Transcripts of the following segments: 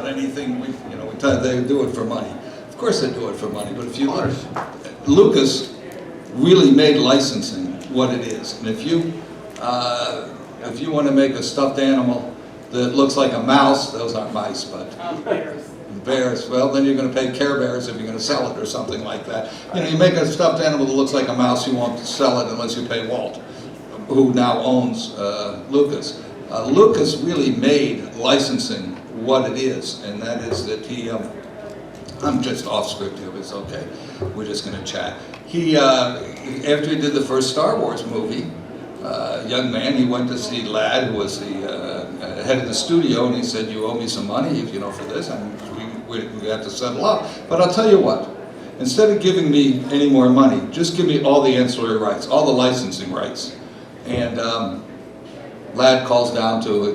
about anything. We tell they do it for money. Of course they do it for money, but if you look, Lucas really made licensing what it is. And if you want to make a stuffed animal that looks like a mouse, those aren't mice, but bears. Well, then you're going to pay Care Bears if you're going to sell it or something like that. You make a stuffed animal that looks like a mouse, you won't sell it unless you pay Walt, who now owns Lucas. Lucas really made licensing what it is, and that is that he, I'm just off script here, but it's okay. We're just going to chat. He, after he did the first Star Wars movie, young man, he went to see Ladd, who was the head of the studio, and he said, "You owe me some money, for this, and we have to settle up. But I'll tell you what, instead of giving me any more money, just give me all the ancillary rights, all the licensing rights." And Ladd calls down to a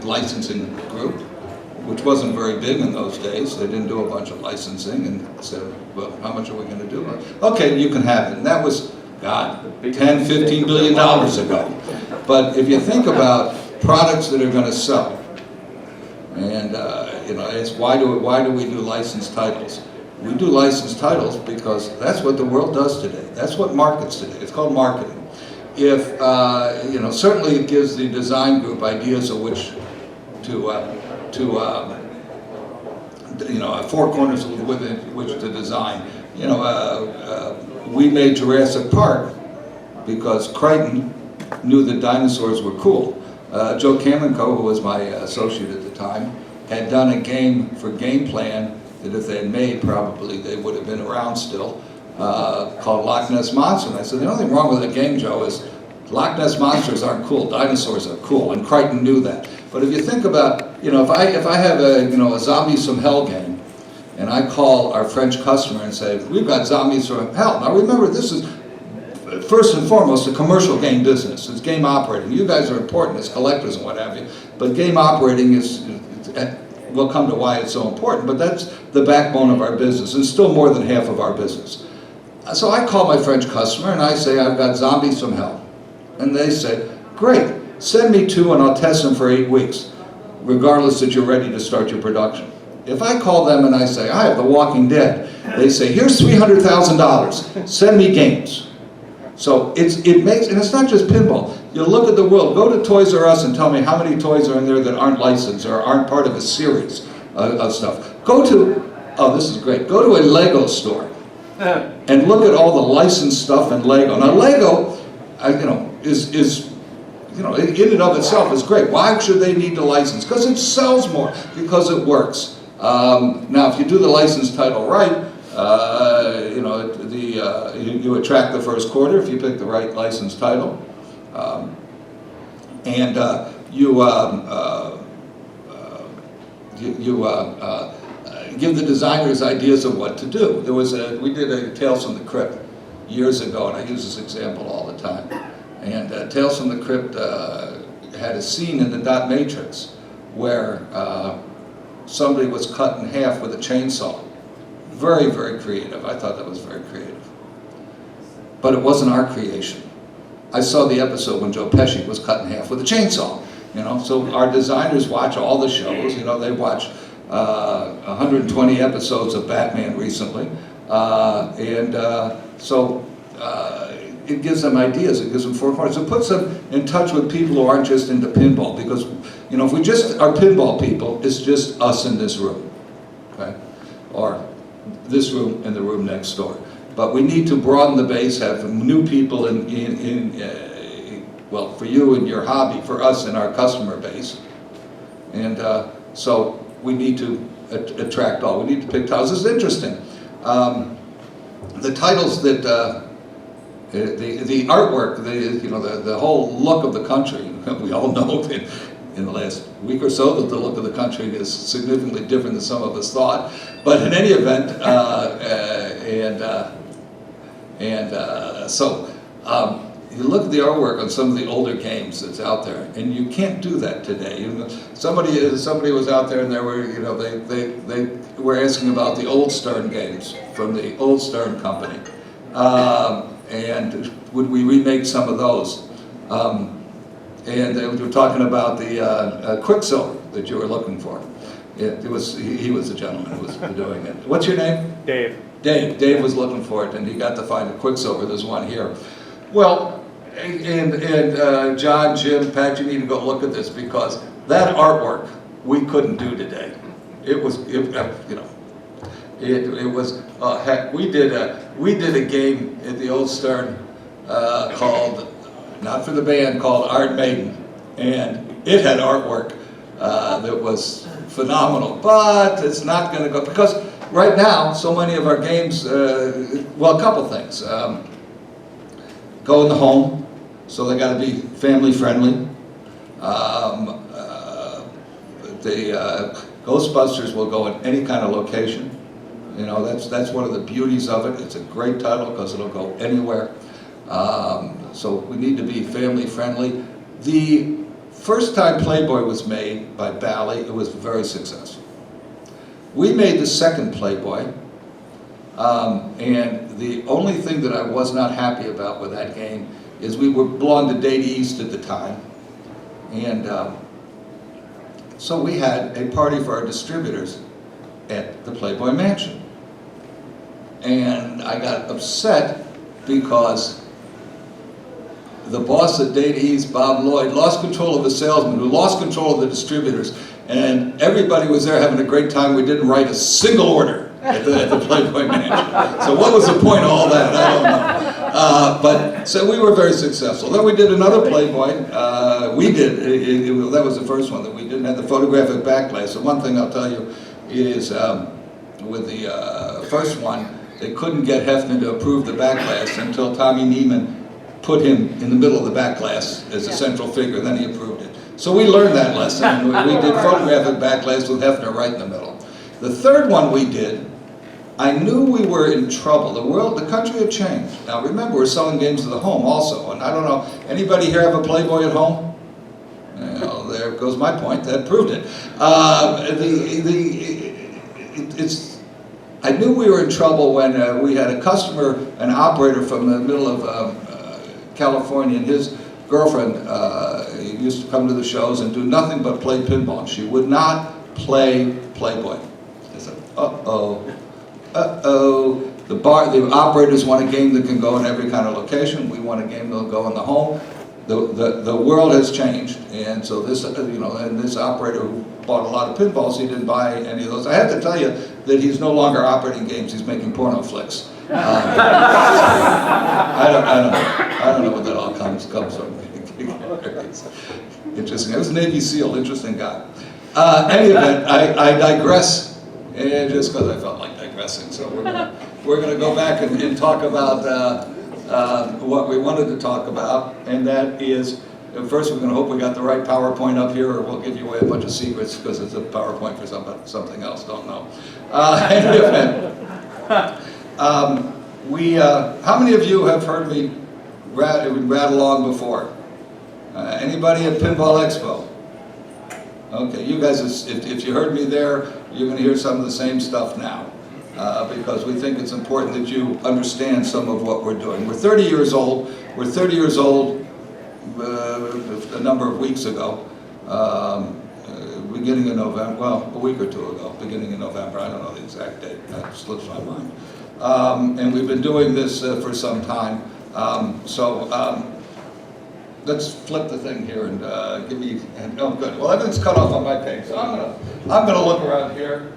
licensing group, which wasn't very big in those days. They didn't do a bunch of licensing, and said, "Well, how much are we going to do?" "Okay, you can have it." And that was, God, $10, $15 billion ago. But if you think about products that are going to sell, and it's why do we do licensed titles? We do licensed titles because that's what the world does today. That's what markets today. It's called marketing. If certainly it gives the design group ideas of which four corners within which to design. We made Jurassic Park because Crichton knew that dinosaurs were cool. Joe Kamenko, who was my associate at the time, had done a game for Game Plan that if they had made, probably they would have been around still, called Loch Ness Monster. And I said, the only thing wrong with the game, Joe, is Loch Ness Monsters aren't cool, dinosaurs are cool, and Crichton knew that. But if you think about, if I have a Zombies from Hell game, and I call our French customer and say, "We've got Zombies from Hell." Now remember, this is first and foremost a commercial game business. It's game operating. You guys are important as collectors and what have you, but game operating we'll come to why it's so important, but that's the backbone of our business, and still more than half of our business. So I call my French customer and I say, "I've got Zombies from Hell." And they say, "Great, send me 2 and I'll test them for 8 weeks, regardless that you're ready to start your production." If I call them and I say, "I have The Walking Dead," they say, "Here's $300,000, send me games." So it makes, and it's not just pinball. You look at the world, go to Toys R Us and tell me how many toys are in there that aren't licensed or aren't part of a series of stuff. Go to, oh, this is great, go to a Lego store and look at all the licensed stuff in Lego. Now Lego, is in and of itself is great. Why should they need to license? Because it sells more, because it works. Now, if you do the license title right, you attract the first quarter if you pick the right license title, give the designers ideas of what to do. We did a Tales from the Crypt years ago, and I use this example all the time. And Tales from the Crypt had a scene in the dot matrix where somebody was cut in half with a chainsaw. Very, very creative. I thought that was very creative. But it wasn't our creation. I saw the episode when Joe Pesci was cut in half with a chainsaw. So our designers watch all the shows. They watch 120 episodes of Batman recently. It gives them ideas, it gives them four corners. It puts them in touch with people who aren't just into pinball, because, if we just are pinball people, it's just us in this room, okay? Or this room and the room next door. But we need to broaden the base, have new people well, for you and your hobby, for us and our customer base. And so we need to attract all. We need to pick titles. This is interesting. The titles that, the artwork, the whole look of the country, we all know in the last week or so that the look of the country is significantly different than some of us thought. But in any event, you look at the artwork on some of the older games that's out there, and you can't do that today. Somebody was out there, and they were asking about the old Stern games from the old Stern company, and would we remake some of those? And they were talking about the Quicksilver that you were looking for, He was the gentleman who was doing it. What's your name? Dave. Dave was looking for it, and he got to find a Quicksilver. There's one here. Well, and John, Jim, Pat, you need to go look at this, because that artwork we couldn't do today. It was, it was. Heck, we did a game at the Old Stern called, not for the band, called Art Maiden, and it had artwork that was phenomenal. But it's not going to go, because right now so many of our games, well, a couple things. Go in the home, so they got to be family friendly. The Ghostbusters will go in any kind of location. You know, that's one of the beauties of it. It's a great title because it'll go anywhere. So we need to be family friendly. The first time Playboy was made by Bally, it was very successful. We made the second Playboy, and the only thing that I was not happy about with that game is we belonged to Data East at the time, and so we had a party for our distributors at the Playboy Mansion. And I got upset because the boss at Data East, Bob Lloyd, lost control of the salesman, who lost control of the distributors, and everybody was there having a great time. We didn't write a single order at the Playboy Mansion. So what was the point of all that? I don't know. But so we were very successful. Then we did another Playboy. That was the first one that we didn't have the photographic backglass. So one thing I'll tell you is with the first one, they couldn't get Hefner to approve the backglass until Tommy Neiman put him in the middle of the backglass as a central figure, then he approved it. So we learned that lesson. We did photographic backglass with Hefner right in the middle. The third one we did, I knew we were in trouble. The country had changed. Now remember, we're selling games to the home also, and I don't know, anybody here have a Playboy at home? Well, there goes my point, that proved it. I knew we were in trouble when we had a customer, an operator from the middle of California, and his girlfriend used to come to the shows and do nothing but play pinball. She would not play Playboy. I said, uh-oh, uh-oh. The operators want a game that can go in every kind of location. We want a game that will go in the home. The world has changed, and so this, and this operator who bought a lot of pinballs, he didn't buy any of those. I have to tell you that he's no longer operating games; he's making porno flicks. I don't know what that all comes from. Interesting. I was a Navy SEAL. Interesting guy. Any event, I digress, and just because I felt like digressing. So we're gonna go back and talk about what we wanted to talk about, and that is, first we're going to hope we got the right PowerPoint up here, or we'll give you away a bunch of secrets because it's a PowerPoint for something else, don't know. How many of you have heard me rattle on before? Anybody at Pinball Expo? Okay, you guys, if you heard me there, you're going to hear some of the same stuff now. Because we think it's important that you understand some of what we're doing. We're 30 years old. We're 30 years old a number of weeks ago, beginning of November, well, a week or two ago, beginning of November. I don't know the exact date. That slips my mind. And we've been doing this for some time. Let's flip the thing here and give me, oh good. Well, everything's cut off on my page, so I'm gonna look around here.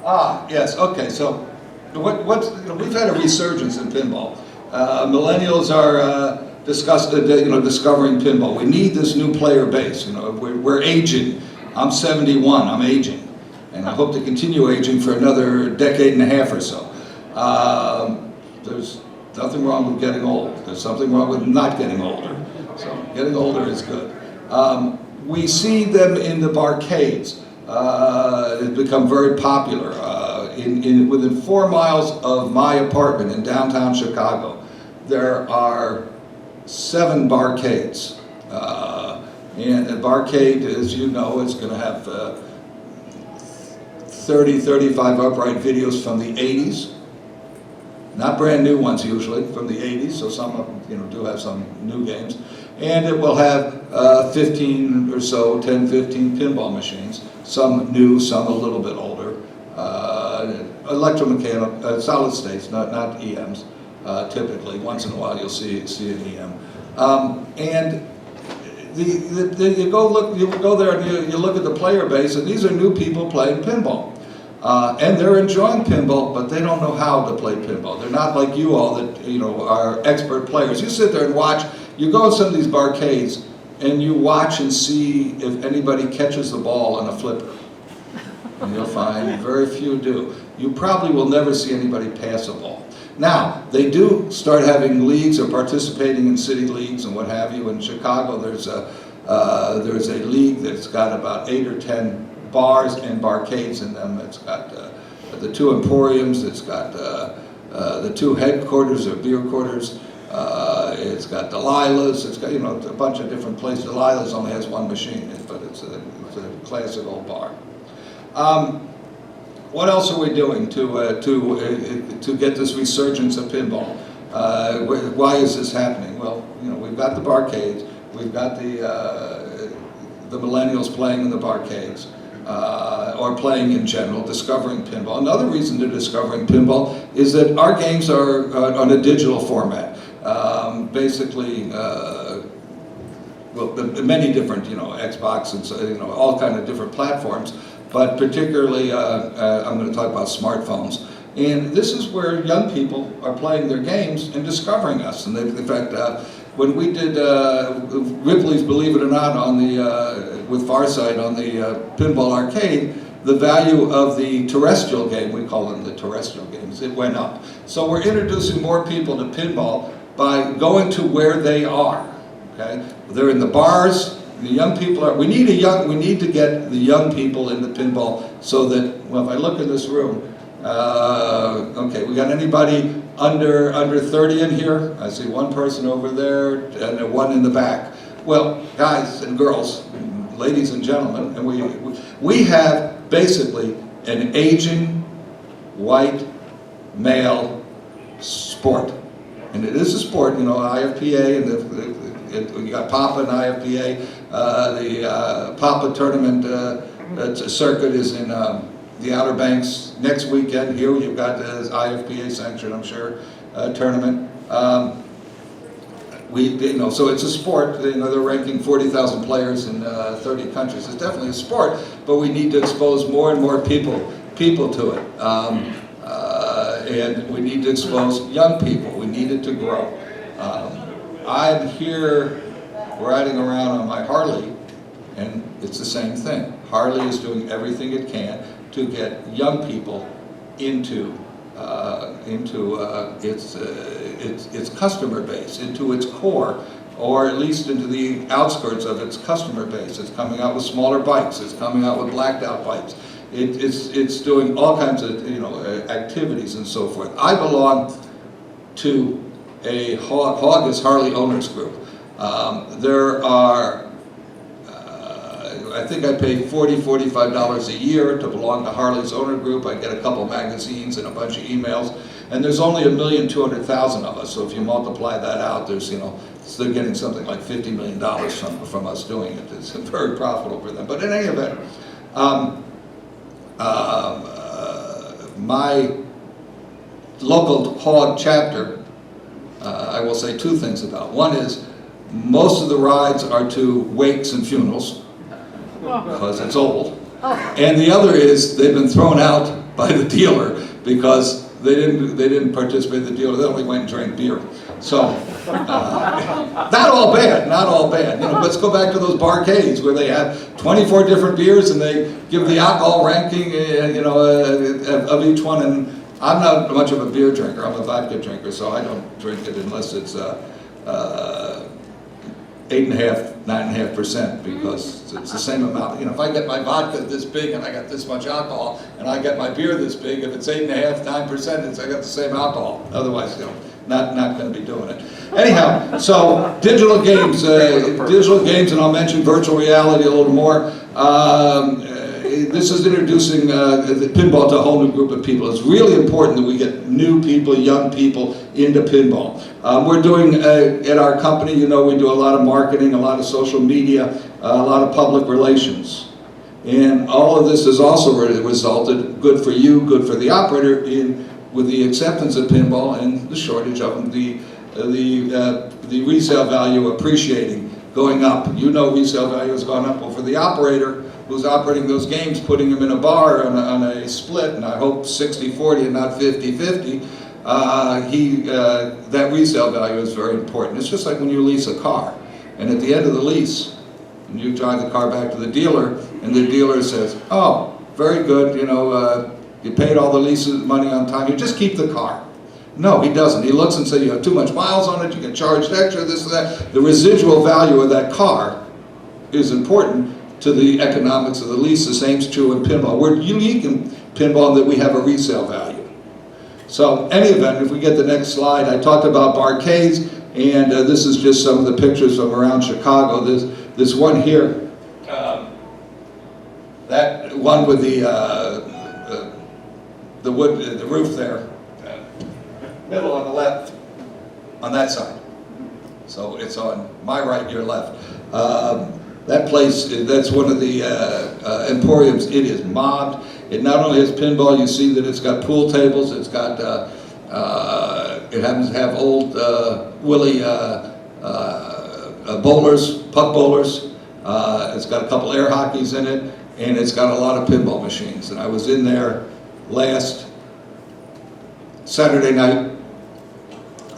Ah, yes, okay, so we've had a resurgence in pinball. Millennials are discovering pinball. We need this new player base. We're aging. I'm 71, I'm aging. And I hope to continue aging for another decade and a half or so. There's nothing wrong with getting old. There's something wrong with not getting older. So getting older is good. We see them in the barcades. It's become very popular. Within 4 miles of my apartment in downtown Chicago, there are 7 barcades. And a barcade, as you know, is going to have 30, 35 upright videos from the 80s. Not brand new ones usually, from the 80s, so some of them do have some new games. And it will have 15 or so, 10, 15 pinball machines. some new, some a little bit older. Electromechanical, solid states, not EMs. Typically, once in a while you'll see an EM. And you go there and you look at the player base, and these are new people playing pinball. And they're enjoying pinball, but they don't know how to play pinball. They're not like you all that, you know, are expert players. You sit there and watch, you go in some of these barcades, and you watch and see if anybody catches the ball on a flipper. And you'll find very few do. You probably will never see anybody pass a ball. Now, they do start having leagues or participating in city leagues and what have you. In Chicago, there's a league that's got about 8 or 10 bars and barcades in them. It's got the 2 emporiums, it's got the 2 headquarters or beer quarters, it's got Delilah's, it's got, you know, a bunch of different places. Delilah's only has 1 machine, but it's a classic old bar. What else are we doing to get this resurgence of pinball? Why is this happening? Well, you know, we've got the barcades, we've got the millennials playing in the barcades, or playing in general, discovering pinball. Another reason they're discovering pinball is that our games are on a digital format. Basically, well, many different, you know, Xbox and so, you know, all kind of different platforms. But particularly, I'm going to talk about smartphones. And this is where young people are playing their games and discovering us. And in fact, when we did Ripley's, believe it or not, on the with Farsight on the Pinball Arcade, the value of the terrestrial game, we call them the terrestrial games, it went up. So we're introducing more people to pinball by going to where they are. Okay, they're in the bars. The young people are. We need to get the young people into pinball so that, well, if I look in this room, okay, we got anybody under 30 in here? I see 1 person over there and 1 in the back. Well, guys and girls, ladies and gentlemen, and we have basically an aging white male sport, and it is a sport. You know, IFPA and we got Papa and IFPA. The Papa tournament circuit is in the Outer Banks next weekend. Here you've got the IFPA sanctioned, I'm sure, tournament. You know, so it's a sport. You know, they're ranking 40,000 players in 30 countries. It's definitely a sport, but we need to expose more and more people to it. And we need to expose young people. We need it to grow. I'm here riding around on my Harley, and it's the same thing. Harley is doing everything it can to get young people into its customer base, into its core, or at least into the outskirts of its customer base. It's coming out with smaller bikes. It's coming out with blacked out bikes. It's doing all kinds of, you know, activities and so forth. I belong to a Hog is Harley Owners Group. There are, I think I pay $45 a year to belong to Harley's owner group. I get a couple magazines and a bunch of emails, and there's only 1,200,000 of us. So if you multiply that out, there's, you know, so they're getting something like $50 million from us doing it. It's very profitable for them. But in any event, my local Hog chapter, I will say 2 things about. One is, most of the rides are to wakes and funerals, because it's old. And the other is, they've been thrown out by the dealer because they didn't participate in the dealer. They only went and drank beer. So, not all bad, not all bad. You know, let's go back to those barcades where they have 24 different beers and they give the alcohol ranking, you know, of each one. And I'm not much of a beer drinker. I'm a vodka drinker, so I don't drink it unless it's 8.5%, 9.5%, because it's the same amount. You know, if I get my vodka this big and I got this much alcohol, and I get my beer this big, if it's 8.5%, 9%, I got the same alcohol. Otherwise, you know, not going to be doing it. Anyhow, so digital games, and I'll mention virtual reality a little more. This is introducing the pinball to a whole new group of people. It's really important that we get new people, young people into pinball. We're doing, at our company, you know, we do a lot of marketing, a lot of social media, a lot of public relations. And all of this has also resulted, good for you, good for the operator, with the acceptance of pinball and the shortage of them, the resale value appreciating, going up. You know resale value has gone up. Well, for the operator who's operating those games, putting them in a bar on a split, and I hope 60-40 and not 50-50, that resale value is very important. It's just like when you lease a car, and at the end of the lease, and you drive the car back to the dealer, and the dealer says, "Oh, very good, you paid all the lease money on time, you just keep the car." No, he doesn't. He looks and says, "You have too much miles on it, you get charged extra, this and that." The residual value of that car is important to the economics of the lease. The same's true in pinball. We're unique in pinball in that we have a resale value. So, any event, if we get the next slide, I talked about barcades, and this is just some of the pictures from around Chicago. This one here, that one with the wood, the roof there, middle on the left, on that side. So it's on my right, your left. That place, that's one of the emporiums. It is mobbed. It not only has pinball, you see that it's got pool tables, it's got, it happens to have old Willie bowlers, puck bowlers. It's got a couple air hockeys in it, and it's got a lot of pinball machines. And I was in there last Saturday night.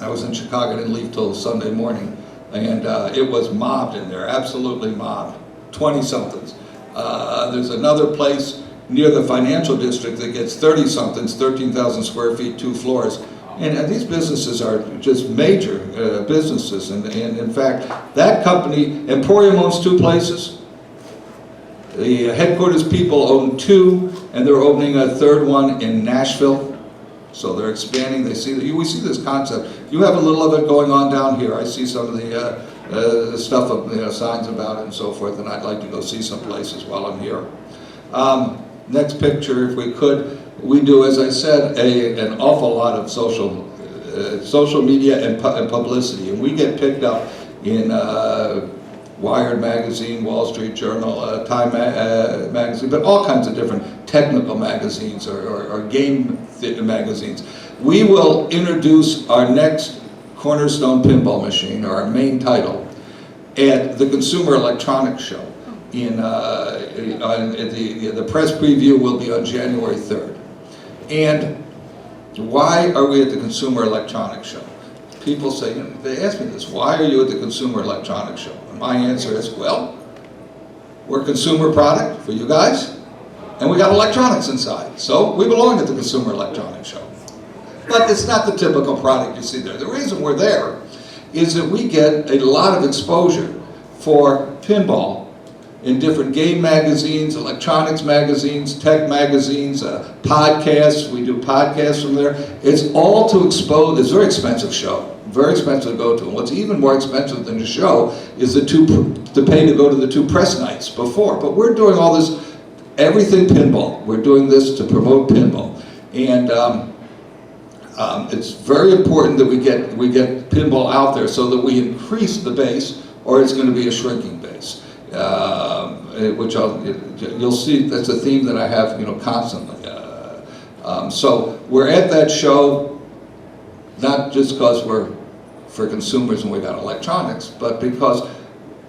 I was in Chicago, I didn't leave till Sunday morning, and it was mobbed in there, absolutely mobbed, 20-somethings. There's another place near the financial district that gets 30-somethings, 13,000 square feet, 2 floors. And these businesses are just major businesses, and in fact, that company, Emporium, owns 2 places. The headquarters people own 2, and they're opening a 3rd one in Nashville. So they're expanding. We see this concept. You have a little of it going on down here. I see some of the stuff, signs about it and so forth, and I'd like to go see some places while I'm here. Next picture, if we could. We do, as I said, an awful lot of social media and publicity, and we get picked up in Wired magazine, Wall Street Journal, Time magazine, but all kinds of different technical magazines or game magazines. We will introduce our next Cornerstone pinball machine, or our main title, at the Consumer Electronics Show. The press preview will be on January 3rd. And why are we at the Consumer Electronics Show? People say, they ask me this, why are you at the Consumer Electronics Show? And my answer is, well, we're a consumer product for you guys, and we got electronics inside, so we belong at the Consumer Electronics Show. But it's not the typical product you see there. The reason we're there is that we get a lot of exposure for pinball in different game magazines, electronics magazines, tech magazines, podcasts. We do podcasts from there. It's all to expose. It's a very expensive show, very expensive to go to. And what's even more expensive than the show is to pay to go to the 2 press nights before. But we're doing all this, everything pinball. We're doing this to promote pinball. And it's very important that we get pinball out there so that we increase the base, or it's going to be a shrinking base. Which you'll see, that's a theme that I have, constantly. So we're at that show, not just because we're for consumers and we got electronics, but because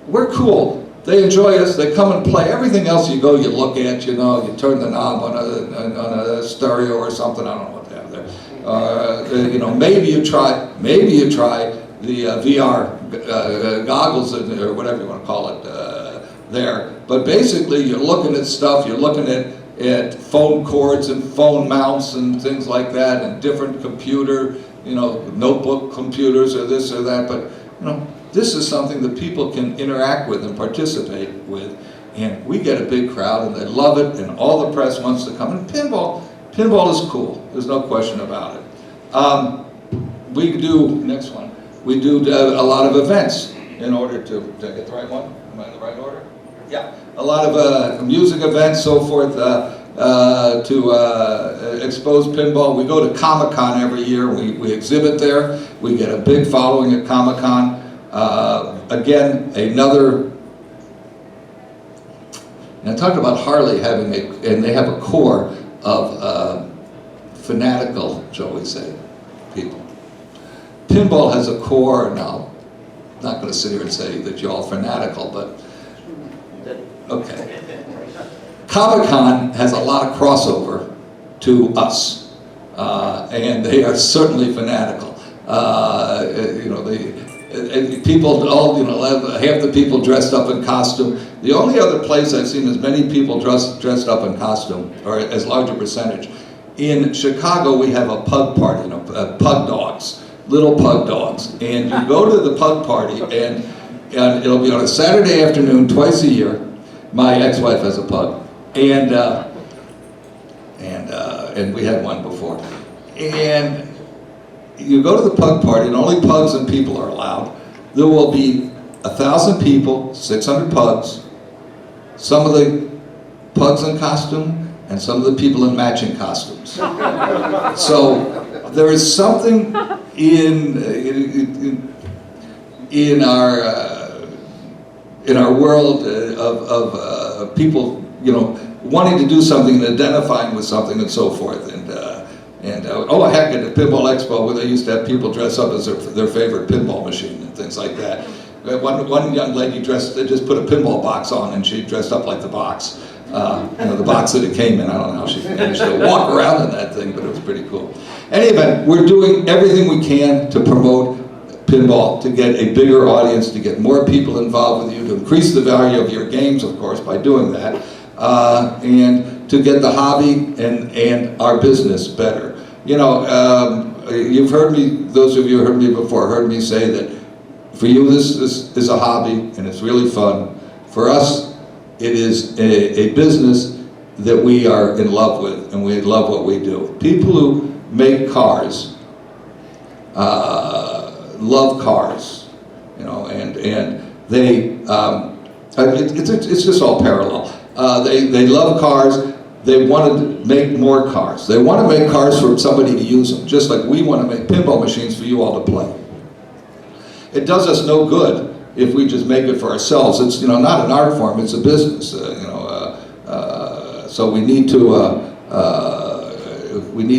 we're cool. They enjoy us, they come and play. Everything else you go, you look at, you turn the knob on a stereo or something, I don't know what they have there. Maybe you try the VR goggles, or whatever you want to call it, there. But basically, you're looking at stuff, you're looking at phone cords and phone mounts and things like that, and different computer, notebook computers or this or that. But, this is something that people can interact with and participate with. And we get a big crowd, and they love it, and all the press wants to come. And pinball is cool. There's no question about it. We do, next one, we do a lot of events in order to, did I get the right one? Am I in the right order? Yeah. A lot of music events, so forth, to expose pinball. We go to Comic-Con every year. We exhibit there. We get a big following at Comic-Con. Again, another And I talked about Harley having and they have a core of fanatical, shall we say, people. Pinball has a core, now, I'm not going to sit here and say that you're all fanatical, but, okay. Comic-Con has a lot of crossover to us, and they are certainly fanatical. You know, people, all, you know, half the people dressed up in costume. The only other place I've seen as many people dressed up in costume, or as large a percentage, in Chicago we have a pug party, you know, pug dogs, little pug dogs, and you go to the pug party, and it'll be on a Saturday afternoon twice a year. My ex-wife has a pug, and we had one before, and you go to the pug party, and only pugs and people are allowed. There will be 1,000 people, 600 pugs, some of the pugs in costume, and some of the people in matching costumes. So there is something in our world of people, you know, wanting to do something and identifying with something and so forth. Oh heck, at the Pinball Expo, where they used to have people dress up as their favorite pinball machine and things like that. One young lady just put a pinball box on, and she dressed up like the box. You know, the box that it came in. I don't know how she managed to walk around in that thing, but it was pretty cool. Anyway, we're doing everything we can to promote pinball, to get a bigger audience, to get more people involved with you, to increase the value of your games, of course, by doing that, and to get the hobby and our business better. You know, you've heard me, those of you who heard me before, heard me say that for you this is a hobby and it's really fun. For us, it is a business that we are in love with, and we love what we do. People who make cars love cars, you know, and they it's just all parallel. They love cars. They want to make more cars. They want to make cars for somebody to use them, just like we want to make pinball machines for you all to play. It does us no good if we just make it for ourselves. It's, you know, not an art form, it's a business. So we need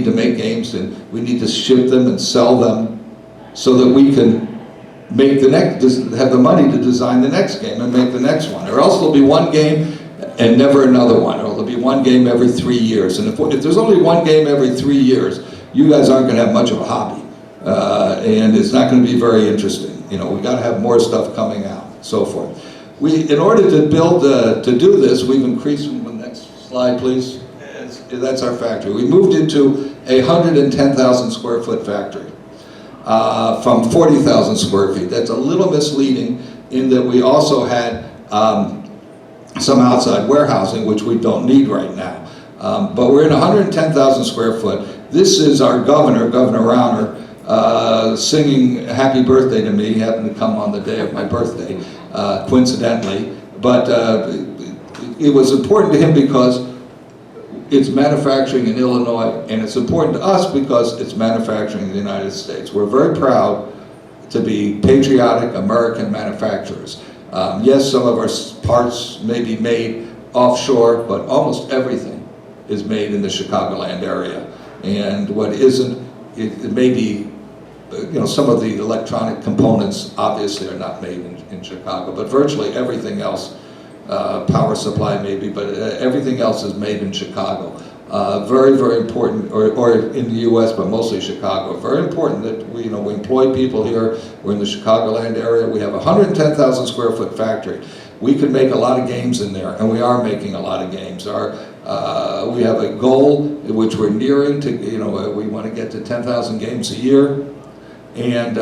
to make games, and we need to ship them and sell them so that we can make the next, have the money to design the next game and make the next one. Or else there'll be one game and never another one, or there'll be one game every 3 years. And if there's only one game every 3 years, you guys aren't going to have much of a hobby, and it's not going to be very interesting. You know, we got to have more stuff coming out, so forth. In order to build, to do this, we've increased. The next slide, please. That's our factory. We moved into a 110,000 square foot factory from 40,000 square feet. That's a little misleading in that we also had some outside warehousing, which we don't need right now. But we're in 110,000 square foot. This is our governor, Governor Rauner, singing happy birthday to me. He happened to come on the day of my birthday, coincidentally. But it was important to him because it's manufacturing in Illinois, and it's important to us because it's manufacturing in the United States. We're very proud to be patriotic American manufacturers. Yes, some of our parts may be made offshore, but almost everything is made in the Chicagoland area. And what isn't, it may be, you know, some of the electronic components obviously are not made in Chicago, but virtually everything else, power supply maybe, but everything else is made in Chicago. Very, very important, or in the U.S., but mostly Chicago. Very important that we employ people here. We're in the Chicagoland area. We have a 110,000 square foot factory. We could make a lot of games in there, and we are making a lot of games. We have a goal which we're nearing to. We want to get to 10,000 games a year, and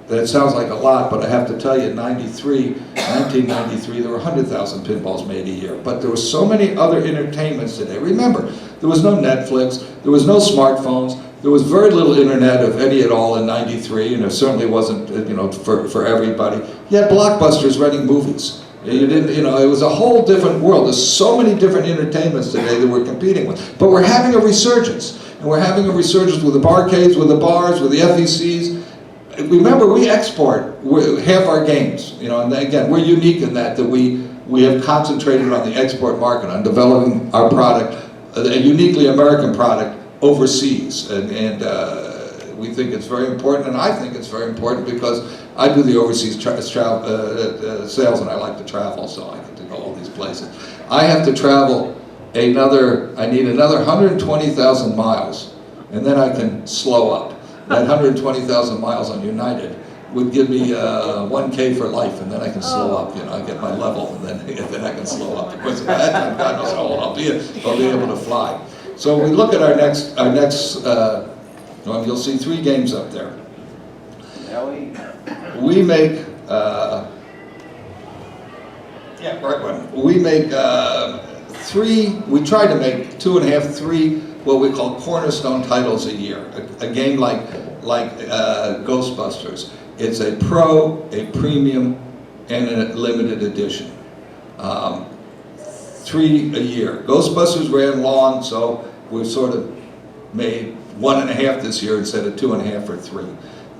that sounds like a lot, but I have to tell you, in 1993, there were 100,000 pinballs made a year. But there were so many other entertainments today. Remember, there was no Netflix, there was no smartphones, there was very little internet, if any at all, in 93, and it certainly wasn't, for everybody. You had blockbusters renting movies. You didn't, it was a whole different world. There's so many different entertainments today that we're competing with. But we're having a resurgence. And we're having a resurgence with the barcades, with the bars, with the FECs. Remember, we export half our games, and again, we're unique in that we we have concentrated on the export market, on developing our product, a uniquely American product, overseas. And we think it's very important, and I think it's very important because I do the overseas sales, and I like to travel, so I get to go all these places. I have to travel I need another 120,000 miles, and then I can slow up. That 120,000 miles on United would give me 1K for life, and then I can slow up. I get my level, and then I can slow up. Of course, at that time, God knows how old I'll be able to fly. So we look at our next. Well, you'll see 3 games up there. We make. We make 3. We try to make 2.5, 3 what we call cornerstone titles a year. A game like Ghostbusters. It's a pro, a premium, and a limited edition. 3 a year. Ghostbusters ran long, so we've sort of made 1.5 this year instead of 2.5 or 3.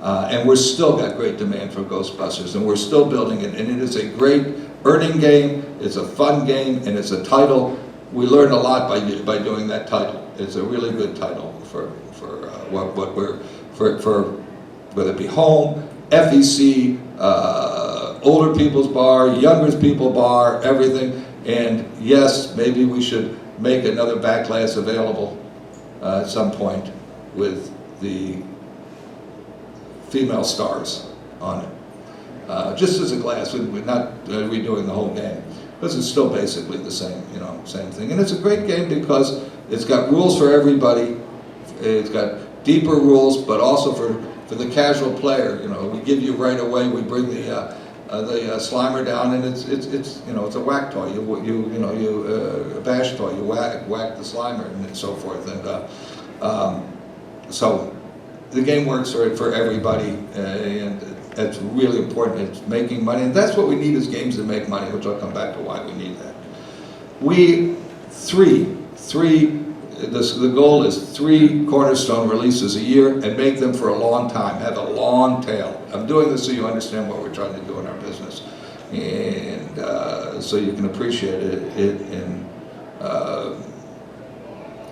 And we're still got great demand for Ghostbusters, and we're still building it. And it is a great earning game. It's a fun game, and it's a title. We learned a lot by doing that title. It's a really good title for whether it be home, FEC, older people's bar, younger people's bar, everything. And yes, maybe we should make another back glass available at some point with the female stars on it. Just as a glass, we're not redoing the whole game, because it's still basically the same, same thing. And it's a great game because it's got rules for everybody. It's got deeper rules, but also for the casual player. We give you right away. We bring the Slimer down, and it's it's a whack toy. A bash toy. You whack the Slimer and so forth. And so the game works for everybody, and it's really important. It's making money, and that's what we need is games that make money, which I'll come back to why we need that. The goal is 3 cornerstone releases a year and make them for a long time, have a long tail. I'm doing this so you understand what we're trying to do in our business, and so you can appreciate it.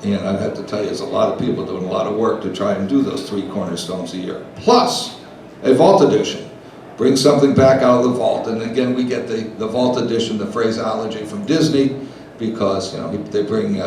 And I have to tell you, there's a lot of people doing a lot of work to try and do those 3 cornerstones a year. Plus, a vault edition. Bring something back out of the vault. And again, we get the vault edition, the phraseology from Disney, because they bring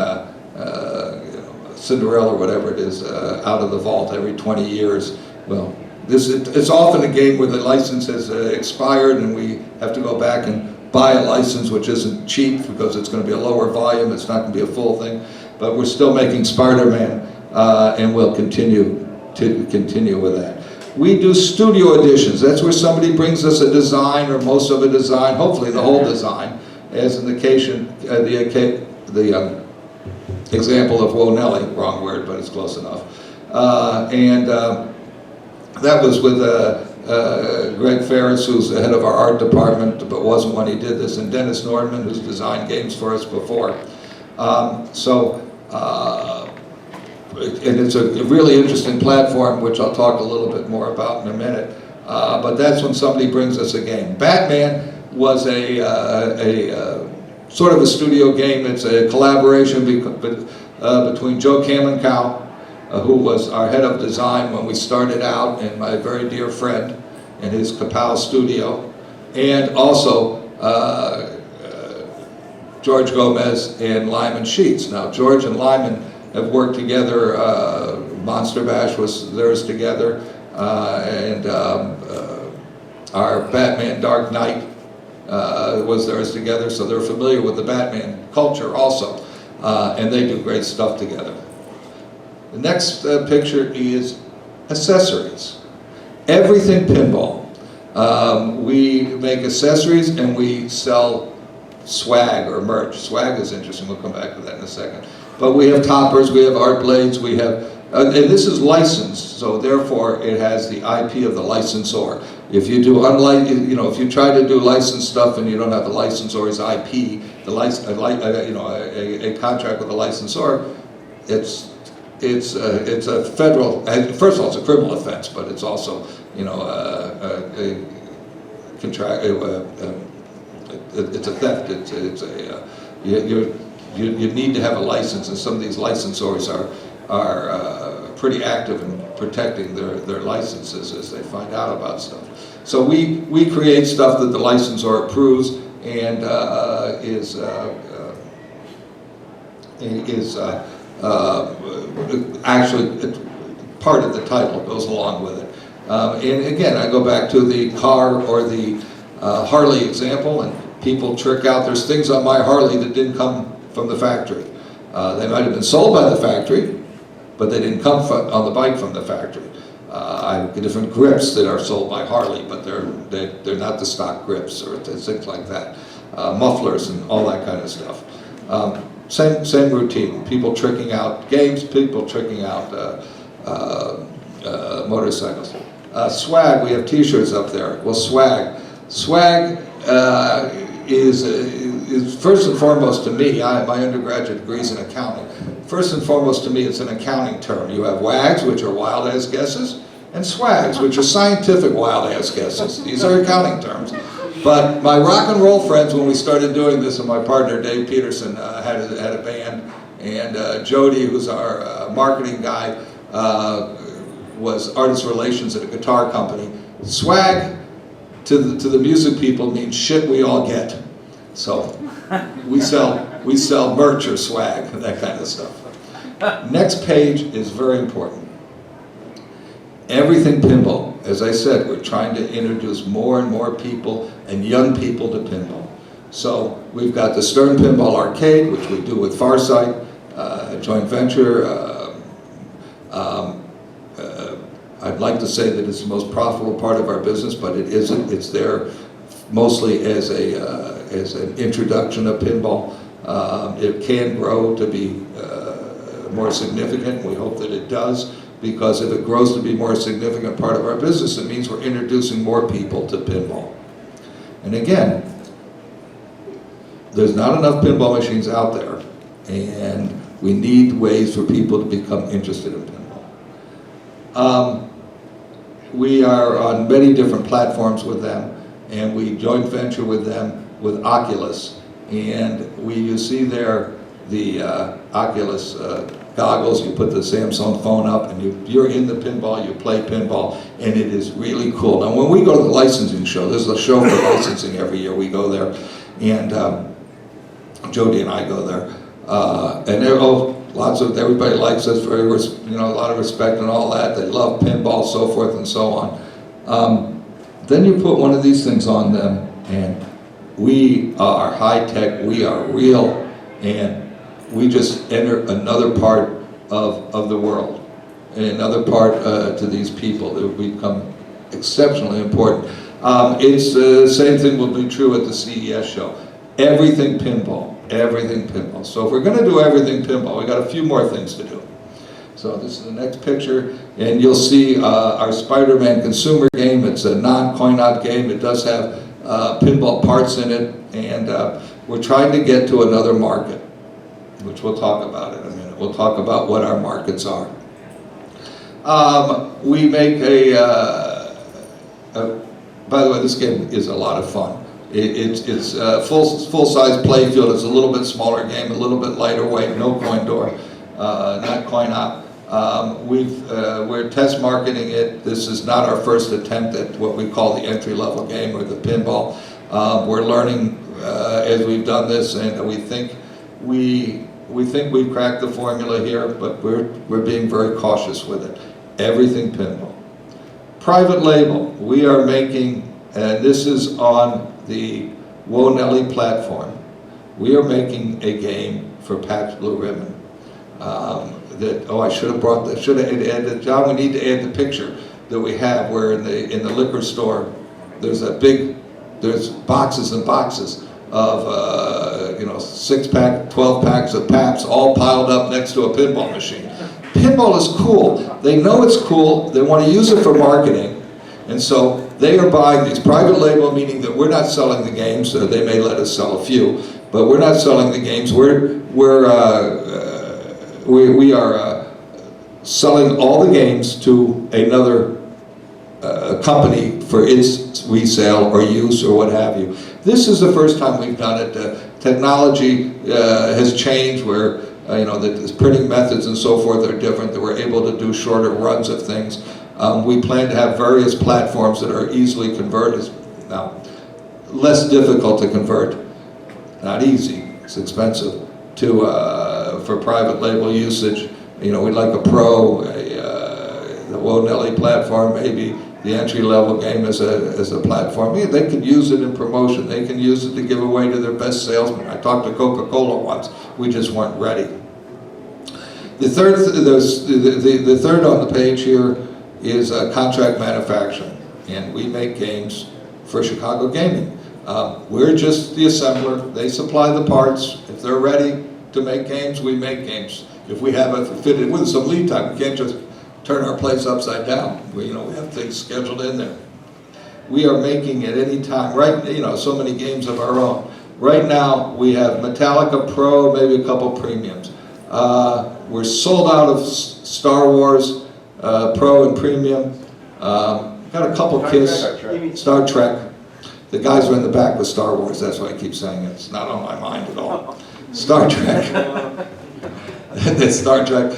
Cinderella or whatever it is out of the vault every 20 years. Well, it's often a game where the license has expired, and we have to go back and buy a license, which isn't cheap because it's going to be a lower volume. It's not going to be a full thing. But we're still making Spider-Man, and we'll continue with that. We do studio editions. That's where somebody brings us a design, or most of a design, hopefully the whole design, as in the example of Whoa Nelly, wrong word, but it's close enough. That was with Greg Ferris, who's the head of our art department, but wasn't when he did this, and Dennis Nordman, who's designed games for us before. And it's a really interesting platform, which I'll talk a little bit more about in a minute. But that's when somebody brings us a game. Batman was a sort of a studio game. It's a collaboration between Joe Kamenkow, who was our head of design when we started out, and my very dear friend in his Kapow studio, and also George Gomez and Lyman Sheets. Now, George and Lyman have worked together. Monster Bash was theirs together, and our Batman Dark Knight was theirs together, so they're familiar with the Batman culture also, and they do great stuff together. The next picture is accessories. Everything pinball. We make accessories and we sell swag or merch. Swag is interesting, we'll come back to that in a second. But we have toppers, we have art blades, we have, and this is licensed, so therefore it has the IP of the licensor. If you do if you try to do licensed stuff and you don't have the licensor's IP, a contract with the licensor, it's a federal. First of all, it's a criminal offense, but it's also it's a theft. You need to have a license, and some of these licensors are pretty active in protecting their licenses as they find out about stuff. So we create stuff that the licensor approves and is actually part of the title, goes along with it. And again, I go back to the car or the Harley example, and people trick out, there's things on my Harley that didn't come from the factory. They might have been sold by the factory, but they didn't come on the bike from the factory. I have different grips that are sold by Harley, but they're not the stock grips or things like that. Mufflers and all that kind of stuff. Same routine. People tricking out games, people tricking out motorcycles. Swag, we have t-shirts up there. Well, swag is first and foremost to me, my undergraduate degree is in accounting. First and foremost to me, it's an accounting term. You have WAGs, which are wild-ass guesses, and SWAGs, which are scientific wild-ass guesses. These are accounting terms. But my rock and roll friends, when we started doing this, and my partner Dave Peterson had a band, and Jody, who's our marketing guy, was artist relations at a guitar company. Swag to the music people means shit we all get. So we sell merch or swag, that kind of stuff. Next page is very important. Everything pinball. As I said, we're trying to introduce more and more people and young people to pinball. So we've got the Stern Pinball Arcade, which we do with Farsight, a joint venture. I'd like to say that it's the most profitable part of our business, but it isn't. It's there mostly as an introduction of pinball. It can grow to be more significant. We hope that it does, because if it grows to be more significant part of our business, it means we're introducing more people to pinball. And again, there's not enough pinball machines out there, and we need ways for people to become interested in pinball. We are on many different platforms with them, and we joint venture with them with Oculus. And you see there the Oculus goggles. You put the Samsung phone up, and you're in the pinball, you play pinball, and it is really cool. Now, when we go to the licensing show, there's a show for licensing every year. We go there, and Jody and I go there, and everybody likes us, a lot of respect and all that. They love pinball, so forth and so on. Then you put one of these things on them, and we are high tech, we are real, and we just enter another part of the world, another part to these people that will become exceptionally important. It's the same thing will be true at the CES show. Everything pinball, everything pinball. So if we're going to do everything pinball, we got a few more things to do. So this is the next picture, and you'll see our Spider-Man consumer game. It's a non-coin-op game. It does have pinball parts in it, and we're trying to get to another market, which we'll talk about in a minute. We'll talk about what our markets are. We make by the way, this game is a lot of fun. It's a full-size play field. It's a little bit smaller game, a little bit lighter weight, no coin door, not coin op. We're test marketing it. This is not our first attempt at what we call the entry-level game or the pinball. We're learning as we've done this, and we think we've cracked the formula here, but we're being very cautious with it. Everything pinball. Private label. We are making, and this is on the Wonelli platform. We are making a game for PAX Blue Ribbon. I should have brought that. Should have added, John. We need to add the picture that we have where in the liquor store there's boxes and boxes of 6-pack, 12 packs of Paps all piled up next to a pinball machine. Pinball is cool. They know it's cool. They want to use it for marketing, and so they are buying these private label, meaning that we're not selling the games. They may let us sell a few, but we're not selling the games. We are selling all the games to another company for its resale or use or what have you. This is the first time we've done it. Technology has changed where the printing methods and so forth are different, that we're able to do shorter runs of things. We plan to have various platforms that are easily converted. Now, less difficult to convert, not easy, it's expensive, to for private label usage. We'd like a Pro, the Wonelli platform, maybe the entry-level game as a platform. Yeah, they could use it in promotion. They can use it to give away to their best salesman. I talked to Coca-Cola once. We just weren't ready. The third on the page here is contract manufacturing, and we make games for Chicago Gaming. We're just the assembler. They supply the parts. If they're ready to make games, we make games. If we have it fitted with some lead time, we can't just turn our place upside down. We have things scheduled in there. We are making at any time, so many games of our own. Right now, we have Metallica Pro, maybe a couple premiums. We're sold out of Star Wars Pro and Premium. Got a couple Star Trek. The guys are in the back with Star Wars, that's why I keep saying it. It's not on my mind at all. Star Trek. It's Star Trek.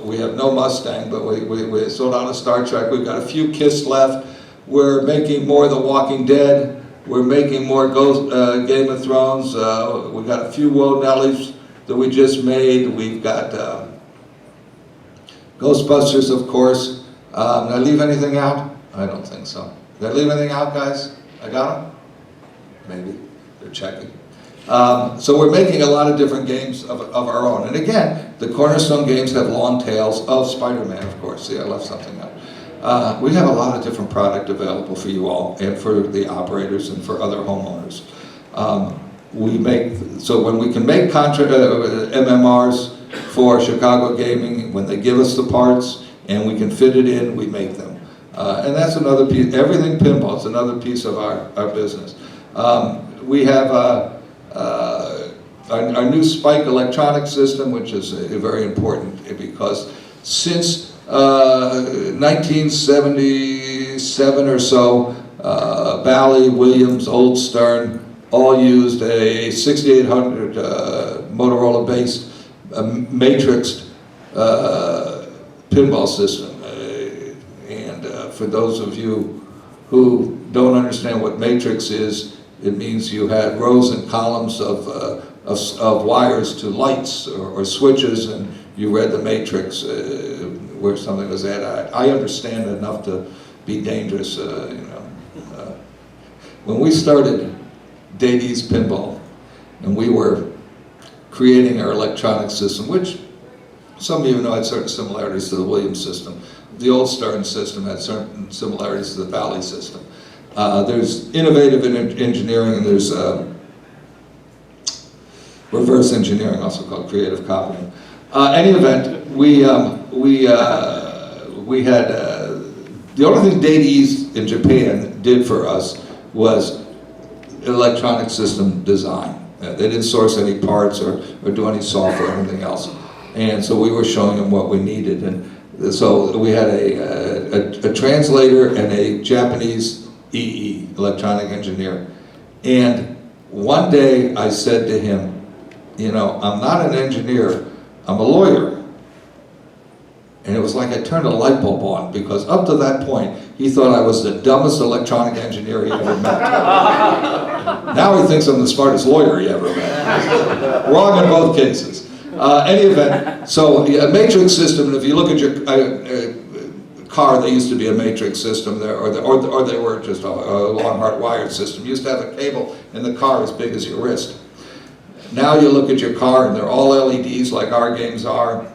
We have no Mustang, but we sold out of Star Trek. We've got a few Kiss left. We're making more of The Walking Dead. We're making more Game of Thrones. We've got a few Wonellis that we just made. We've got Ghostbusters, of course. Did I leave anything out? I don't think so. Did I leave anything out, guys? I got them? Maybe. They're checking. So we're making a lot of different games of our own. And again, the Cornerstone games have long tails of Spider-Man, of course. See, I left something out. We have a lot of different product available for you all and for the operators and for other homeowners. So when we can make MMRs for Chicago Gaming, when they give us the parts and we can fit it in, we make them. And that's another piece. Everything Pinball is another piece of our business. We have our new Specht electronic system, which is very important because since 1977 or so, Bally, Williams, Old Stern all used a 6800 Motorola-based matrixed pinball system. For those of you who don't understand what matrix is, it means you had rows and columns of wires to lights or switches, and you read the matrix where something was at. I understand enough to be dangerous. When we started Dady's Pinball, and we were creating our electronic system, which some of you know had certain similarities to the Williams system. The Old Stern system had certain similarities to the Bally system. There's innovative engineering, and there's reverse engineering, also called creative copying. Any event, we had the only thing Data East in Japan did for us was electronic system design. They didn't source any parts or do any software or anything else, and so we were showing them what we needed. And so we had a translator and a Japanese EE, electronic engineer. And one day I said to him, I'm not an engineer, I'm a lawyer. And it was like I turned a light bulb on, because up to that point, he thought I was the dumbest electronic engineer he ever met. Now he thinks I'm the smartest lawyer he ever met. Wrong in both cases. Any event, so a matrix system, and if you look at your car, they used to be a matrix system there, or they were just a long hard wired system. You used to have a cable in the car as big as your wrist. Now you look at your car and they're all LEDs like our games are,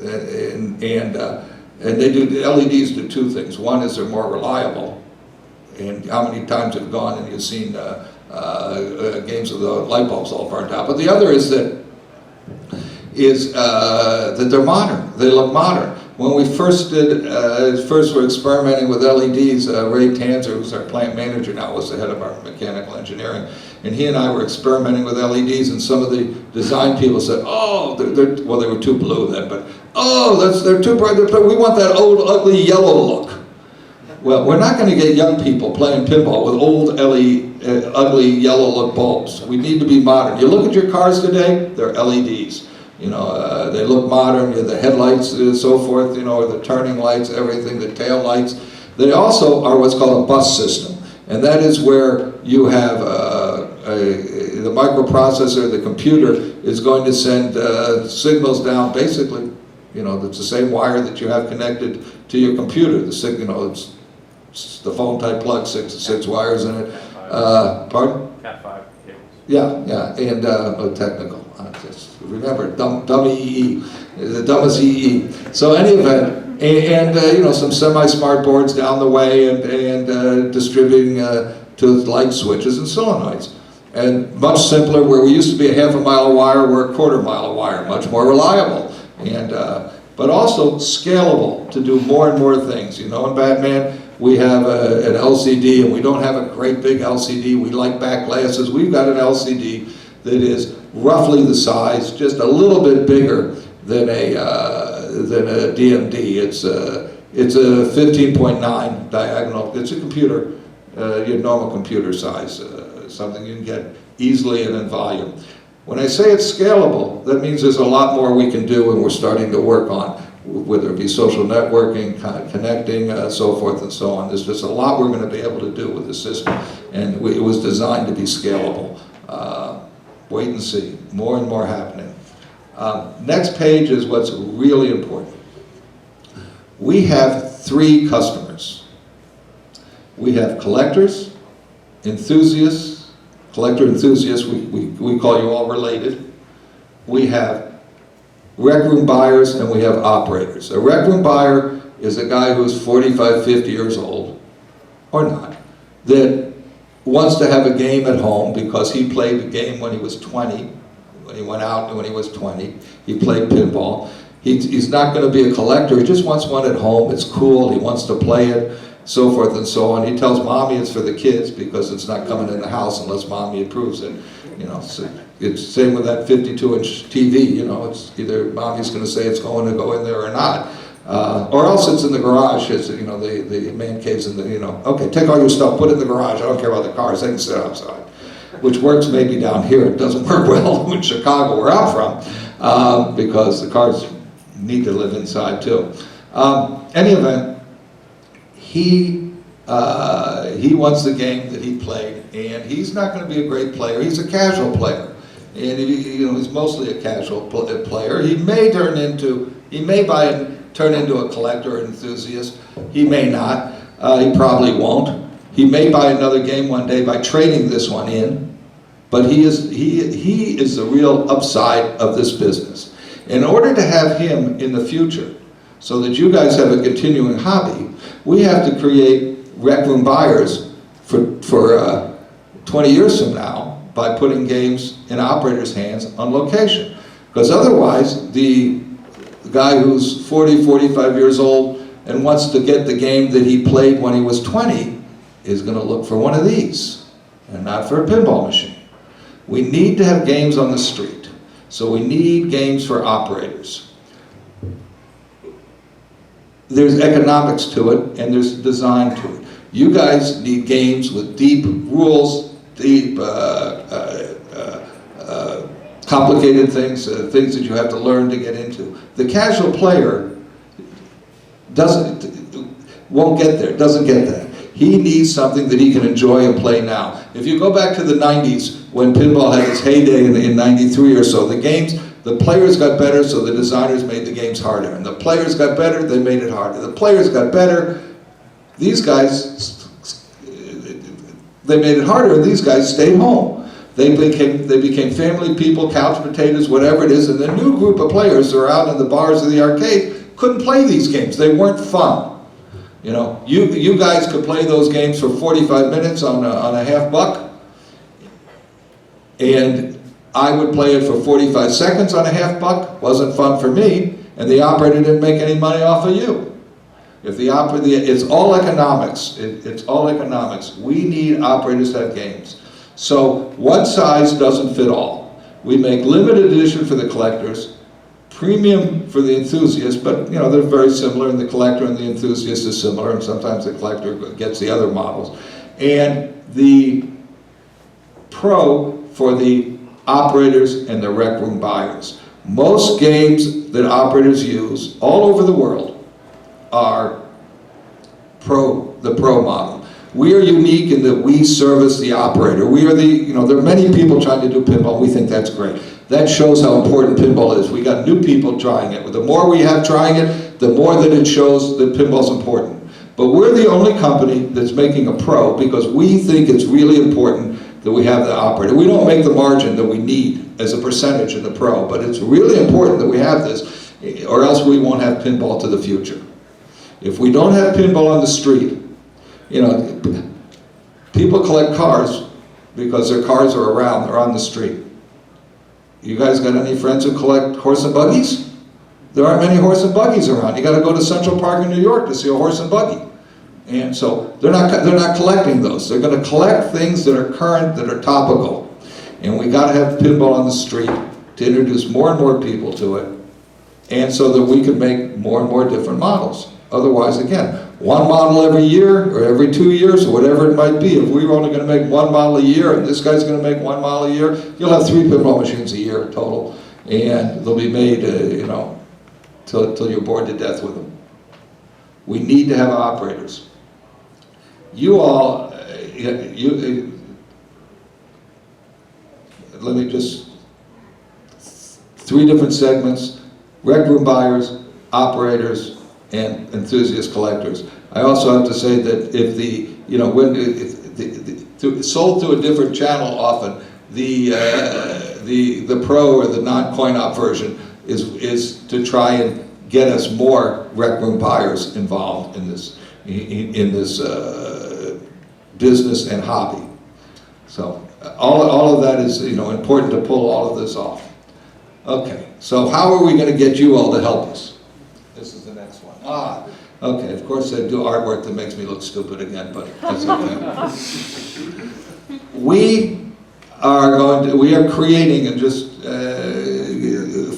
and they do, the LEDs do two things. One is they're more reliable, and how many times you've gone and you've seen games with the light bulbs all burnt out. But the other is that they're modern. They look modern. When we first were experimenting with LEDs, Ray Tanzer, who's our plant manager now, was the head of our mechanical engineering, and he and I were experimenting with LEDs, and some of the design people said, oh, well, they were too blue then, but, oh, they're too bright, we want that old, ugly yellow look. Well, we're not going to get young people playing pinball with old, ugly yellow look bulbs. We need to be modern. You look at your cars today, they're LEDs. You know, they look modern, the headlights and so forth, you know, the turning lights, everything, the tail lights. They also are what's called a bus system. And that is where you have the microprocessor, the computer, is going to send signals down, basically, you know, it's the same wire that you have connected to your computer. The you know, it's the phone type plug, six wires in it. Pardon? Cat 5 cables. Yeah, and technical. Just remember, dumb EE, the dumbest EE. So any event, and you know, some semi-smart boards down the way, and distributing to light switches and solenoids. And much simpler, where we used to be a half a mile of wire, we're a quarter mile of wire, much more reliable. And but also scalable to do more and more things. You know, in Batman, we have an LCD, and we don't have a great big LCD. We like back glasses. We've got an LCD that is roughly the size, just a little bit bigger than a DMD. It's a 15.9 diagonal. It's a computer, your normal computer size, something you can get easily and in volume. When I say it's scalable, that means there's a lot more we can do, and we're starting to work on, whether it be social networking, connecting, so forth and so on. There's just a lot we're going to be able to do with the system, and it was designed to be scalable. Wait and see, more and more happening. Next page is what's really important. We have 3 customers. We have collectors, enthusiasts, collector enthusiasts, we call you all related. We have rec room buyers, and we have operators. A rec room buyer is a guy who's 45, 50 years old, or not, that wants to have a game at home because he played the game when he was 20, when he went out when he was 20, he played pinball. He's not going to be a collector, he just wants one at home, it's cool, he wants to play it, so forth and so on. He tells mommy it's for the kids because it's not coming in the house unless mommy approves it. You know, so it's same with that 52-inch TV, you know, it's either mommy's going to say it's going to go in there or not. Or else it's in the garage, it's, you know, the man cave's in the, you know, okay, take all your stuff, put it in the garage, I don't care about the cars, they can sit outside. Which works maybe down here, it doesn't work well in Chicago, where I'm from, because the cars need to live inside too. Any event, he wants the game that he played, and he's not going to be a great player, he's a casual player. And you know, he's mostly a casual player. He may turn into a collector or enthusiast. He may not. He probably won't. He may buy another game one day by trading this one in. But he is the real upside of this business. In order to have him in the future, so that you guys have a continuing hobby, we have to create rec room buyers for 20 years from now by putting games in operators' hands on location. Because otherwise, the guy who's 40, 45 years old and wants to get the game that he played when he was 20 is going to look for one of these and not for a pinball machine. We need to have games on the street, so we need games for operators. There's economics to it and there's design to it. You guys need games with deep rules, deep complicated things, things that you have to learn to get into. The casual player won't get there, doesn't get that. He needs something that he can enjoy and play now. If you go back to the 90s, when pinball had its heyday in 93 or so, the players got better, so the designers made the games harder. And the players got better, they made it harder. The players got better, these guys, they made it harder, and these guys stayed home. They became family people, couch potatoes, whatever it is, and the new group of players who are out in the bars of the arcade couldn't play these games. They weren't fun. You know, you guys could play those games for 45 minutes on a half buck, and I would play it for 45 seconds on a half buck. Wasn't fun for me. and the operator didn't make any money off of you. If the it's all economics. It's all economics. We need operators to have games. So one size doesn't fit all. We make limited edition for the collectors, premium for the enthusiasts, but you know they're very similar, and the collector and the enthusiast is similar, and sometimes the collector gets the other models. And the pro for the operators and the rec room buyers. Most games that operators use all over the world are the pro model. We are unique in that we service the operator. We are there are many people trying to do pinball. We think that's great. That shows how important pinball is. We got new people trying it. The more we have trying it, the more that it shows that pinball's important. But we're the only company that's making a pro because we think it's really important that we have the operator. We don't make the margin that we need as a percentage in the pro, but it's really important that we have this, or else we won't have pinball to the future. If we don't have pinball on the street, you know, people collect cars because their cars are around, they're on the street. You guys got any friends who collect horse and buggies? There aren't many horse and buggies around. You got to go to Central Park in New York to see a horse and buggy. And so they're not collecting those. They're going to collect things that are current, that are topical. And we got to have pinball on the street to introduce more and more people to it, and so that we can make more and more different models. Otherwise, again, one model every year or every 2 years or whatever it might be. If we were only going to make one model a year and this guy's going to make one model a year, you'll have 3 pinball machines a year total, and they'll be made, till you're bored to death with them. We need to have operators. You all, let me just, 3 different segments: rec room buyers, operators, and enthusiast collectors. I also have to say that if sold through a different channel often, the pro or the non-coin op version is to try and get us more rec room buyers involved in this business and hobby. So all of that is important to pull all of this off. Okay, so how are we going to get you all to help us? This is the next one. Okay, of course I do artwork that makes me look stupid again, but that's okay. We are creating and just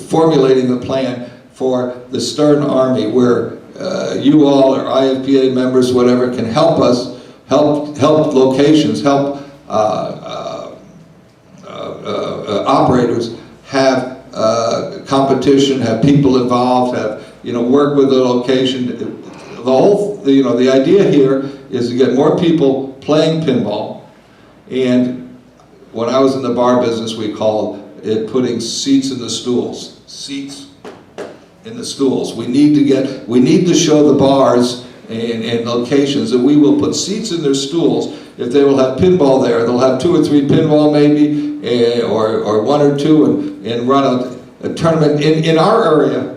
formulating the plan for the Stern Army, where you all or IFPA members, whatever, can help us, help locations, help operators have competition, have people involved, have work with the location. The idea here is to get more people playing pinball, and when I was in the bar business, we called it putting seats in the stools. Seats in the stools. We need to show the bars and locations that we will put seats in their stools. If they will have pinball there, they'll have 2 or 3 pinball maybe, or 1 or 2, and run a tournament. In our area,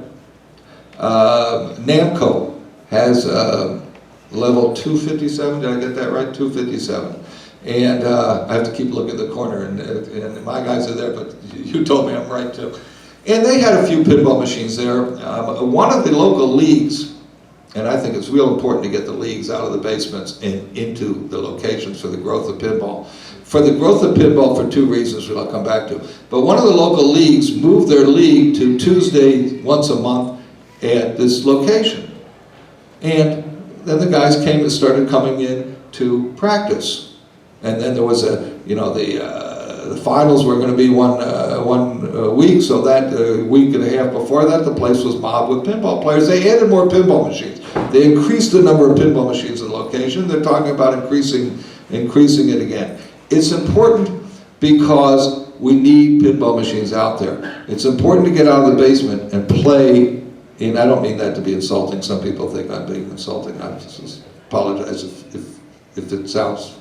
NAMCO has level 257, did I get that right? 257. And I have to keep looking at the corner, and my guys are there, but you told me I'm right too. And they had a few pinball machines there. One of the local leagues, and I think it's real important to get the leagues out of the basements and into the locations for the growth of pinball. For the growth of pinball for 2 reasons, which I'll come back to. But one of the local leagues moved their league to Tuesday once a month at this location. And then the guys started coming in to practice. And then there was the finals were going to be one week, so that week and a half before that, the place was mobbed with pinball players. They added more pinball machines. They increased the number of pinball machines in the location. They're talking about increasing it again. It's important because we need pinball machines out there. It's important to get out of the basement and play, and I don't mean that to be insulting. Some people think I'm being insulting. I just apologize if it sounds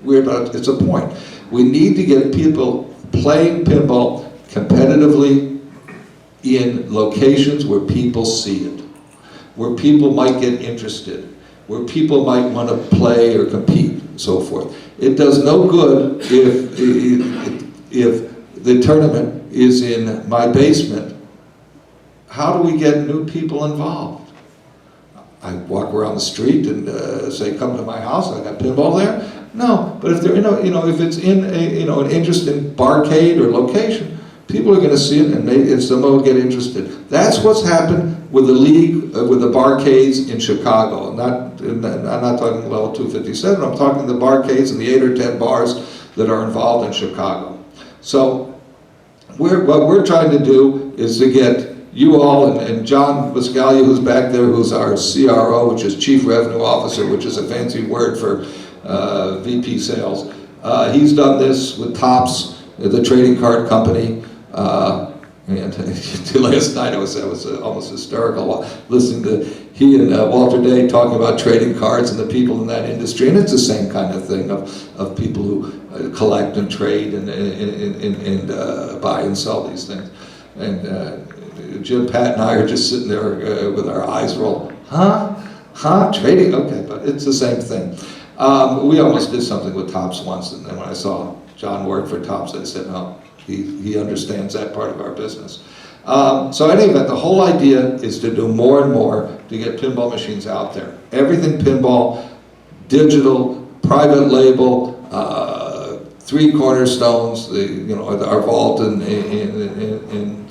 weird, but it's a point. We need to get people playing pinball competitively in locations where people see it, where people might get interested, where people might want to play or compete, and so forth. It does no good if the tournament is in my basement how do we get new people involved? I walk around the street and say, come to my house, I got pinball there? No, but if they're if it's in an interesting barcade or location, people are going to see it and some will get interested. That's what's happened with the league, with the barcades in Chicago. I'm not talking level 257, I'm talking the barcades and the 8 or 10 bars that are involved in Chicago. So what we're trying to do is to get you all, and John Biscaglia, who's back there, who's our CRO, which is Chief Revenue Officer, which is a fancy word for VP Sales. He's done this with Topps, the trading card company. And last night I was almost hysterical listening to he and Walter Day talking about trading cards and the people in that industry. And it's the same kind of thing of people who collect and trade and buy and sell these things. And Jim, Pat, and I are just sitting there with our eyes rolled. Huh? Trading? Okay, but it's the same thing. We almost did something with Topps once, and then when I saw John work for Topps, I said, no, he understands that part of our business. So in any event, the whole idea is to do more and more to get pinball machines out there. Everything pinball, digital, private label, 3 cornerstones, our vault and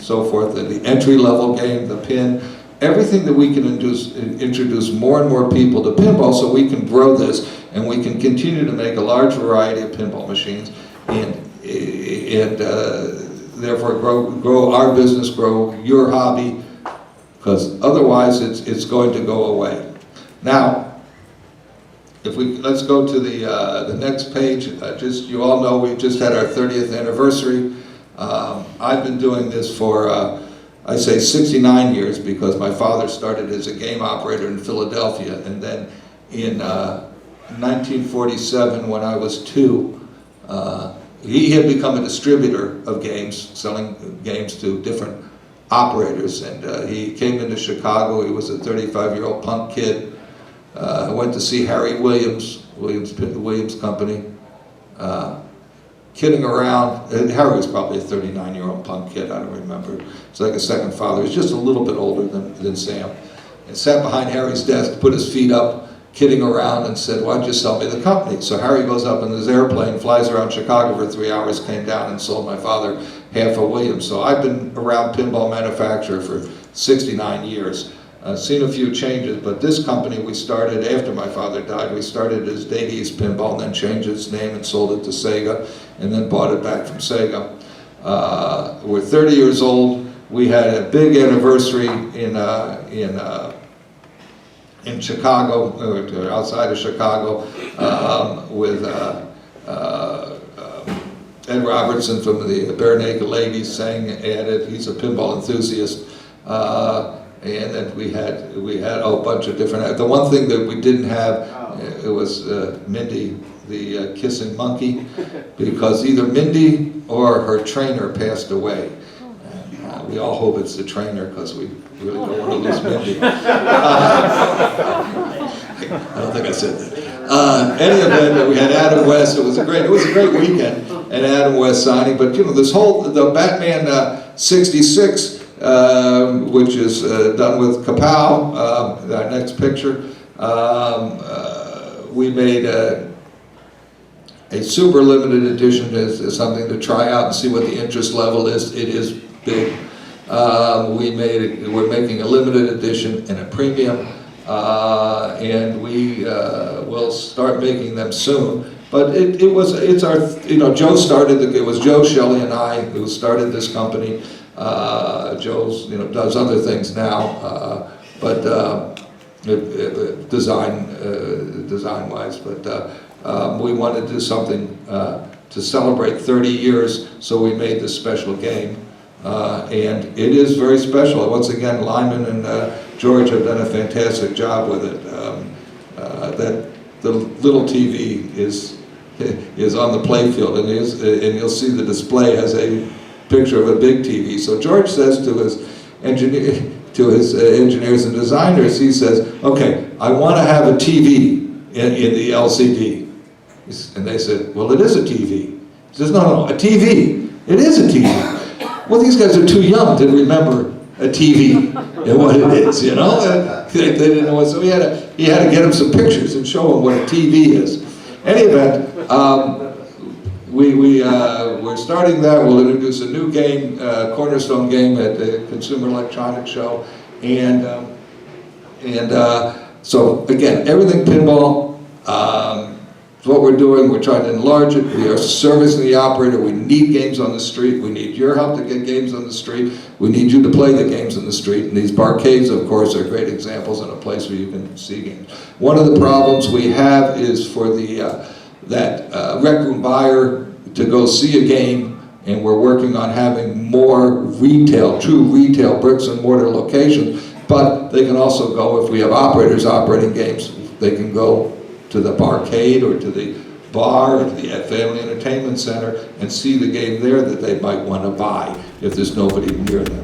so forth, the entry-level game, the pin, everything that we can introduce more and more people to pinball so we can grow this and we can continue to make a large variety of pinball machines and therefore grow our business, grow your hobby, because otherwise it's going to go away. Now, let's go to the next page. You all know we just had our 30th anniversary. I've been doing this for, I say 69 years because my father started as a game operator in Philadelphia, and then in 1947, when I was 2, he had become a distributor of games, selling games to different operators, and he came into Chicago. He was a 35-year-old punk kid. Went to see Harry Williams Company, kidding around. Harry was probably a 39-year-old punk kid, I don't remember. It's like a second father. He's just a little bit older than Sam. And sat behind Harry's desk, put his feet up, kidding around, and said, why don't you sell me the company? So Harry goes up in his airplane, flies around Chicago for 3 hours, came down and sold my father half a Williams. So I've been around pinball manufacturer for 69 years. Seen a few changes, but this company we started after my father died. We started as Day's Pinball, and then changed its name and sold it to Sega, and then bought it back from Sega. We're 30 years old. We had a big anniversary in Chicago, outside of Chicago, with Ed Robertson from the Bare Naked Ladies sang at it. He's a pinball enthusiast. And then we had a bunch of different. The one thing that we didn't have, it was Mindy, the kissing monkey, because either Mindy or her trainer passed away. And, we all hope it's the trainer because we really don't want to lose Mindy. I don't think I said that. Any event, we had Adam West. It was a great weekend, and Adam West signing. But the Batman 66. Which is done with Kapow, our next picture. We made a super limited edition as something to try out and see what the interest level is. It is big. We're making a limited edition and a premium, and we will start making them soon. But it's our, Joe started, it was Joe, Shelley, and I who started this company. Joe's, does other things now, but design-wise. But we wanted to do something to celebrate 30 years, so we made this special game, and it is very special. Once again, Lyman and George have done a fantastic job with it. That the little TV is on the playfield, and you'll see the display has a picture of a big TV. So George says to his engineers and designers, he says, okay, I want to have a TV in the LCD. And they said, well, it is a TV. He says, no, a TV. It is a TV. Well, these guys are too young to remember a a TV and what it is, you know? And they didn't know what, so he had to get him some pictures and show him what a TV is. Any event, we're starting that. We'll introduce a new game, cornerstone game at the Consumer Electronics Show, and so again, everything pinball. It's what we're doing. We're trying to enlarge it. We are servicing the operator. We need games on the street. We need your help to get games on the street. We need you to play the games on the street. And these barcades, of course, are great examples and a place where you can see games. One of the problems we have is for the rec room buyer to go see a game, and we're working on having more retail, true retail, bricks and mortar locations. But they can also go, if we have operators operating games, they can go to the barcade or to the bar or to the family entertainment center and see the game there that they might want to buy if there's nobody near them.